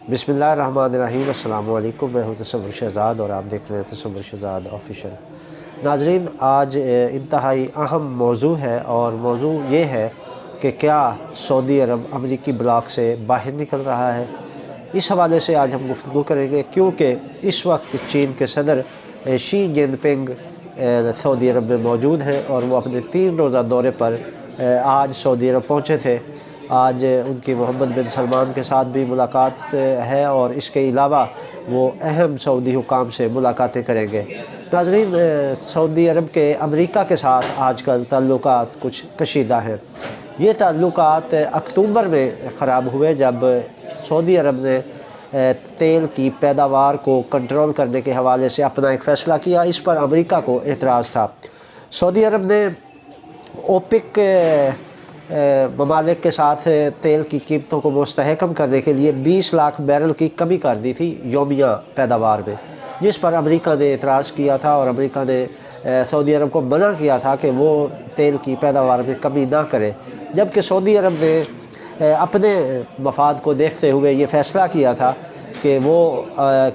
बिस्मिल्लाहिर्रहमानिर्रहीम। अस्सलामु अलैकुम। मैं हूं तसव्वुर शहज़ाद और आप देख रहे हैं तसव्वुर शहज़ाद ऑफिशियल। नाज़रीन, आज इंतहाई अहम मौजू है और मौजू ये है कि क्या सऊदी अरब अमरीकी ब्लॉक से बाहर निकल रहा है। इस हवाले से आज हम गुफ्तगू करेंगे, क्योंकि इस वक्त चीन के सदर शी जिनपिंग सऊदी अरब में मौजूद हैं और वो अपने 3 रोज़ा दौरे पर आज सऊदी अरब पहुँचे थे। आज उनकी मोहम्मद बिन सलमान के साथ भी मुलाकात है और इसके अलावा वो अहम सऊदी हुकाम से मुलाकातें करेंगे। नाज़रीन, सऊदी अरब के अमेरिका के साथ आजकल ताल्लुकात कुछ कशीदा हैं। ये ताल्लुकात अक्टूबर में ख़राब हुए जब सऊदी अरब ने तेल की पैदावार को कंट्रोल करने के हवाले से अपना एक फ़ैसला किया। इस पर अमेरिका को एतराज़ था। सऊदी अरब ने ओपेक ममालिक के साथ तेल की कीमतों को मुस्तहकम करने के लिए 20 लाख बैरल की कमी कर दी थी यौमिया पैदावार में, जिस पर अमेरिका ने एतराज़ किया था और अमेरिका ने सऊदी अरब को मना किया था कि वो तेल की पैदावार में कमी ना करे। जबकि सऊदी अरब ने अपने मफाद को देखते हुए ये फ़ैसला किया था कि वो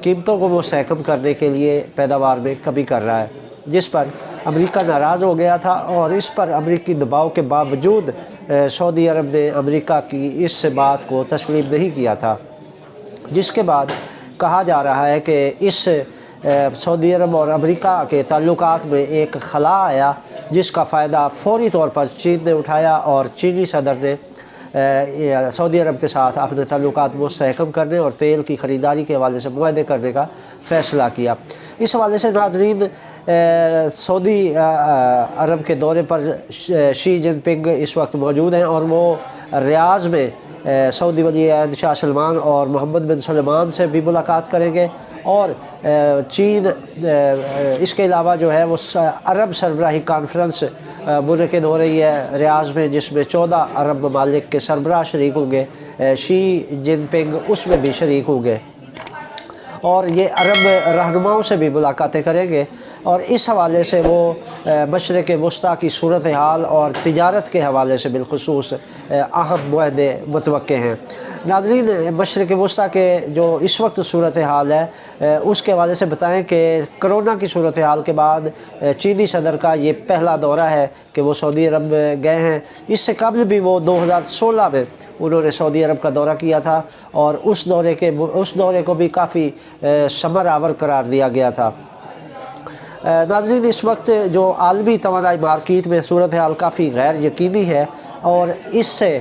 कीमतों को मुस्तहकम करने के लिए पैदावार में कमी कर रहा है, जिस पर अमेरिका नाराज़ हो गया था। और इस पर अमेरिकी दबाव के बावजूद सऊदी अरब ने अमेरिका की इस बात को तस्लीम नहीं किया था, जिसके बाद कहा जा रहा है कि इस सऊदी अरब और अमेरिका के ताल्लुकात में एक खला आया, जिसका फ़ायदा फ़ौरी तौर पर चीन ने उठाया और चीनी सदर ने सऊदी अरब के साथ अपने ताल्लुकात मुस्तहकम करने और तेल की ख़रीदारी के हवाले से मुआहदे करने का फ़ैसला किया। इस हवाले से नाज़रीन, सऊदी अरब के दौरे पर शी जिनपिंग इस वक्त मौजूद हैं और वो रियाज़ में सऊदी वली अहद शाह सलमान और मोहम्मद बिन सलमान से भी मुलाकात करेंगे। और चीन इसके अलावा जो है वो अरब सरबराही कॉन्फ्रेंस मुनक़िद हो रही है रियाज़ में, जिसमें 14 अरब ममालिक के सरबराह शरीक होंगे। शी जिनपिंग उसमें भी शरीक होंगे और ये अरब रहनुमाओं से भी मुलाकातें करेंगे। और इस हवाले से वो मशरिक़ वस्ता की सूरत हाल और तिजारत के हवाले से बिलख़ुसूस अहम मुआहदे मुतवक्के हैं। नाज़रीन, मशरिक़ वस्ता के जो इस वक्त सूरत हाल है उसके हवाले से बताएं कि कोरोना की सूरत हाल के बाद चीनी सदर का ये पहला दौरा है कि वो सऊदी अरब गए हैं। इससे कबल भी वो 2016 में उन्होंने सऊदी अरब का दौरा किया था और उस दौरे को भी काफ़ी समर आवर करार दिया गया था। नाज़रीन, इस वक्त जो आलमी तवानाई मार्केट में सूरत हाल काफ़ी गैर यकीनी है और इससे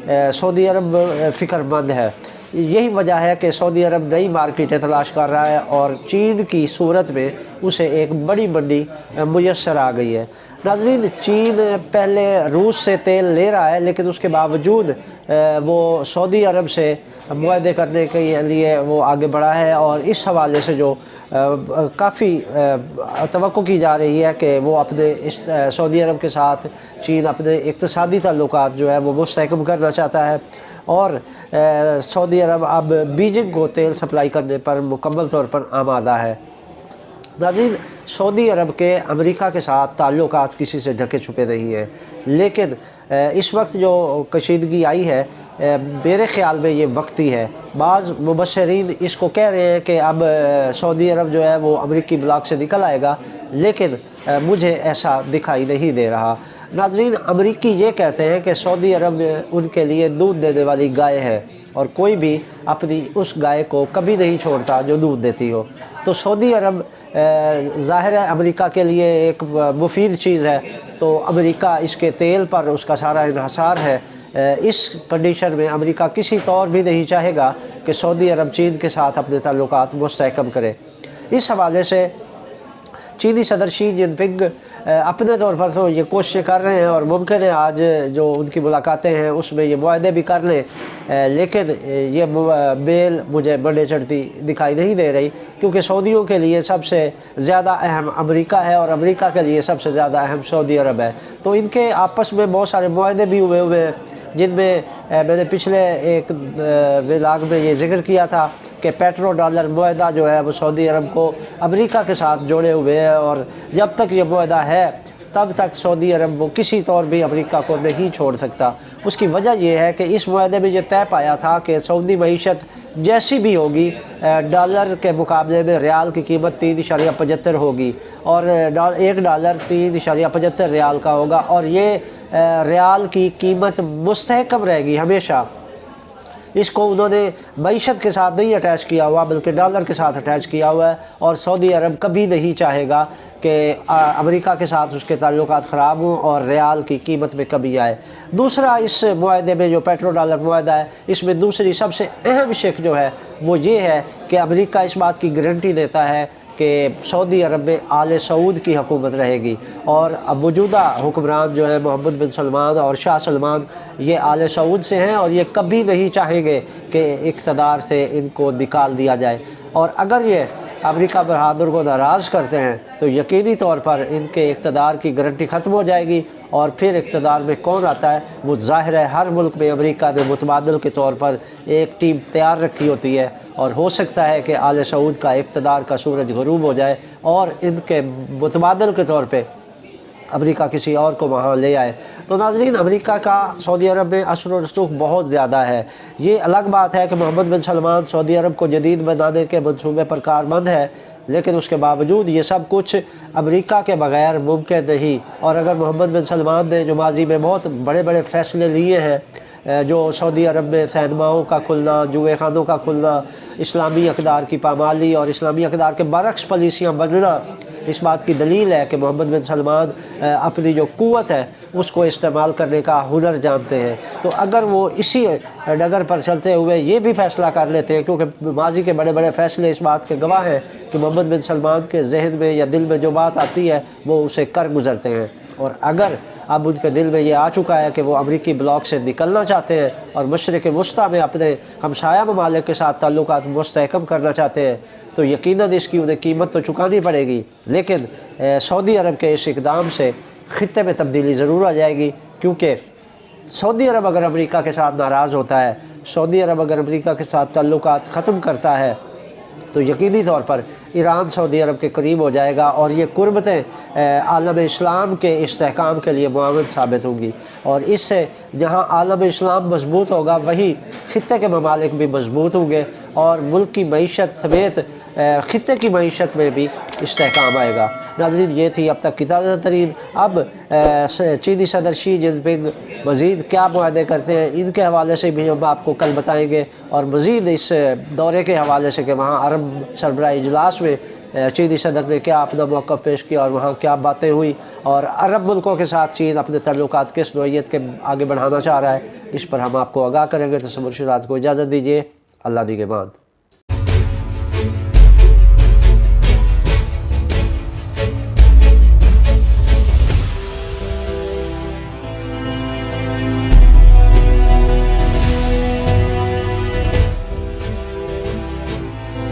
सऊदी अरब फ़िक्रमंद है। यही वजह है कि सऊदी अरब नई मार्केटें तलाश कर रहा है और चीन की सूरत में उसे एक बड़ी मंडी मुयस्सर आ गई है। नाज़रीन, चीन पहले रूस से तेल ले रहा है, लेकिन उसके बावजूद वो सऊदी अरब से मुआहदे करने के लिए वो आगे बढ़ा है और इस हवाले से जो काफ़ी तवक्को की जा रही है कि वो अपने इस सऊदी अरब के साथ चीन अपने इक़्तिसादी ताल्लुकात जो है वो मुस्तहकम करना चाहता है। और सऊदी अरब अब बीजिंग को तेल सप्लाई करने पर मुकम्मल तौर पर आमादा है। नाज़रीन, सऊदी अरब के अमेरिका के साथ ताल्लुकात किसी से ढके छुपे नहीं हैं, लेकिन इस वक्त जो कशीदगी आई है मेरे ख़्याल में ये वक्ती है। बाज़ मुबश्शिरीन इसको कह रहे हैं कि अब सऊदी अरब जो है वो अमेरिकी ब्लॉक से निकल आएगा, लेकिन मुझे ऐसा दिखाई नहीं दे रहा। नाज़रीन, अमेरिकी ये कहते हैं कि सऊदी अरब उनके लिए दूध देने वाली गाय है और कोई भी अपनी उस गाय को कभी नहीं छोड़ता जो दूध देती हो। तो सऊदी अरब ज़ाहिर है अमेरिका के लिए एक मुफीद चीज़ है, तो अमेरिका इसके तेल पर उसका सारा इन्हसार है। इस कंडीशन में अमेरिका किसी तौर भी नहीं चाहेगा कि सऊदी अरब चीन के साथ अपने ताल्लुकात मुस्तहकम करे। इस हवाले से चीनी सदर शी जिनपिंग अपने तौर पर तो ये कोशिशें कर रहे हैं और मुमकिन है आज जो उनकी मुलाकातें हैं उसमें ये मुआहदे भी कर लें, लेकिन ये बेल मुझे बढ़े चढ़ती दिखाई नहीं दे रही, क्योंकि सऊदियों के लिए सबसे ज़्यादा अहम अमेरिका है और अमेरिका के लिए सबसे ज़्यादा अहम सऊदी अरब है। तो इनके आपस में बहुत सारे मुआहदे भी हुए हैं, जिनमें मैंने पिछले एक व्लॉग में ये ज़िक्र किया था कि पेट्रो डॉलर मुआहदा जो है वो सऊदी अरब को अमेरिका के साथ जोड़े हुए है और जब तक ये मुआहदा है तब तक सऊदी अरब वो किसी तौर भी अमेरिका को नहीं छोड़ सकता। उसकी वजह यह है कि इस मुआहदे में ये तय पाया था कि सऊदी मईशत जैसी भी होगी डॉलर के मुकाबले में रियाल की कीमत 3.75 होगी और $1 3.75 रियाल का होगा, और ये रियाल की कीमत मुस्तहकम रहेगी हमेशा। इसको उन्होंने मईशत के साथ नहीं अटैच किया हुआ बल्कि डॉलर के साथ अटैच किया हुआ है, और सऊदी अरब कभी नहीं चाहेगा कि अमेरिका के साथ उसके ताल्लुकात ख़राब हों और रियाल की कीमत में कमी आए। दूसरा, इस मुआहदे में जो पेट्रो डॉलर मुआहदा है, इसमें दूसरी सबसे अहम शिक जो है वो ये है कि अमेरिका इस बात की गारंटी देता है कि सऊदी अरब में आले सऊद की हुकूमत रहेगी, और अब मौजूदा हुक्मरान जो है मोहम्मद बिन सलमान और शाह सलमान, ये आले सऊद से हैं और ये कभी नहीं चाहेंगे कि इक़्तिदार से इनको निकाल दिया जाए। और अगर ये अमेरिका बहादुर को नाराज़ करते हैं तो यकीनी तौर पर इनके इक़्तिदार की गारंटी ख़त्म हो जाएगी, और फिर इक़्तिदार में कौन आता है वो ज़ाहिर है हर मुल्क में अमेरिका ने मुतबादल के तौर पर एक टीम तैयार रखी होती है, और हो सकता है कि आले सऊद का इक़्तिदार का सूरज ग़रूब हो जाए और इनके मुतबादल के तौर पर अमेरिका किसी और को वहाँ ले आए। तो नाज़रीन, अमेरिका का सऊदी अरब में असर और रसूख बहुत ज़्यादा है। ये अलग बात है कि मोहम्मद बिन सलमान सऊदी अरब को जदीद बनाने के मंसूबे पर कारमंद है, लेकिन उसके बावजूद ये सब कुछ अमेरिका के बग़ैर मुमकिन नहीं। और अगर मोहम्मद बिन सलमान ने जो माजी में बहुत बड़े बड़े फ़ैसले लिए हैं, जो सऊदी अरब में सिनेमाओं का खुलना, जुए खानों का खुलना, इस्लामी अक़दार की पामाली और इस्लामी अक़दार के बरक्स पॉलिसियाँ बनना, इस बात की दलील है कि मोहम्मद बिन सलमान अपनी जो क़ुव्वत है उसको इस्तेमाल करने का हुनर जानते हैं। तो अगर वो इसी डगर पर चलते हुए ये भी फ़ैसला कर लेते हैं, क्योंकि माजी के बड़े बड़े फ़ैसले इस बात के गवाह हैं कि मोहम्मद बिन सलमान के जहन में या दिल में जो बात आती है वो उसे कर गुज़रते हैं। और अगर अब उनके दिल में ये आ चुका है कि वो अमरीकी ब्लॉक से निकलना चाहते हैं और मशरिक़ वस्ता में अपने हमसाया ममालिक के साथ ताल्लुकात मुस्तहकम करना चाहते हैं, तो यकीनन इसकी उन्हें कीमत तो चुकानी पड़ेगी। लेकिन सऊदी अरब के इस इक़दाम से ख़ित्ते में तब्दीली ज़रूर आ जाएगी, क्योंकि सऊदी अरब अगर अमेरिका के साथ नाराज़ होता है, सऊदी अरब अगर अमेरिका के साथ ताल्लुकात ख़त्म करता है, तो यकीनी तौर पर ईरान सऊदी अरब के करीब हो जाएगा, और ये कुर्बतें आलम इस्लाम के इस्तेहकाम के लिए मुआवन साबित होंगी। और इससे जहाँ आलम इस्लाम मजबूत होगा वहीं ख़ित्ते के ममालिक भी मजबूत होंगे, और मुल्क की मईशत समेत ख़ित्ते की मईशत में भी इस्तेहकाम आएगा। नाज़रीन, ये थी अब तक की ताज़ा तरीन। अब चीनी सदर शी जिनपिंग मज़ीद क्या मुआहदे करते हैं, इनके हवाले से भी हम आपको कल बताएँगे, और मज़ीद इस दौरे के हवाले से कि वहाँ अरब सरबराह इजलास में चीनी सदर ने क्या अपना मौक़िफ़ पेश किया और वहाँ क्या बातें हुई, और अरब मुल्कों के साथ चीन अपने ताल्लुकात किस नौइयत के आगे बढ़ाना चाह रहा है, इस पर हम आपको आगाह करेंगे। तो समर्शदात को इजाज़त दीजिए। अल्लाह दी के बाद।